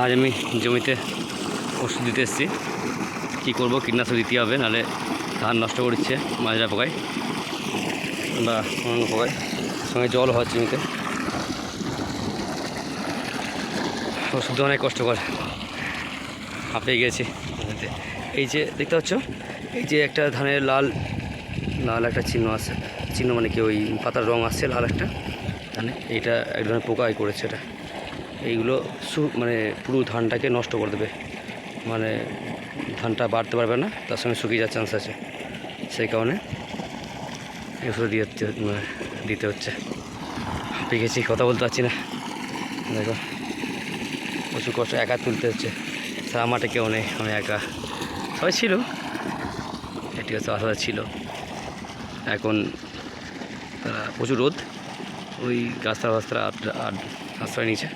আজ আমি জমিতে ওষুধ দিতে এসেছি। কী করবো, কীটনাশক দিতে হবে, নাহলে ধান নষ্ট করছে মাজরা পোকায় বা অন্য পোকায়। সঙ্গে জল হওয়ার জমিতে ওষুধ অনেক কষ্টকর, হাঁপিয়ে গেছি। এই যে দেখতে পাচ্ছ, এই যে একটা ধানের লাল লাল একটা চিহ্ন আছে, চিহ্ন মানে কি ওই পাতার রং আসছে লাল একটা ধানে, এইটা এক ধরনের পোকাই করেছে। এটা এইগুলো মানে পুরো ধানটাকে নষ্ট করে দেবে, মানে ধানটা বাড়তে পারবে না, তার সঙ্গে শুকিয়ে যাওয়ার চান্স আছে। সেই কারণে ওষুধ দিতে হচ্ছে। হাঁপিয়ে গেছি, কথা বলতে পারছি না। দেখো প্রচুর কষ্ট, একা তুলতে হচ্ছে। সারা মাঠে কেউ নেই, আমি একা। সবাই ছিল, এটি হচ্ছে আশা ছিল। এখন প্রচুর রোদ, ওই গাছতলা আশ্রয় নিচে।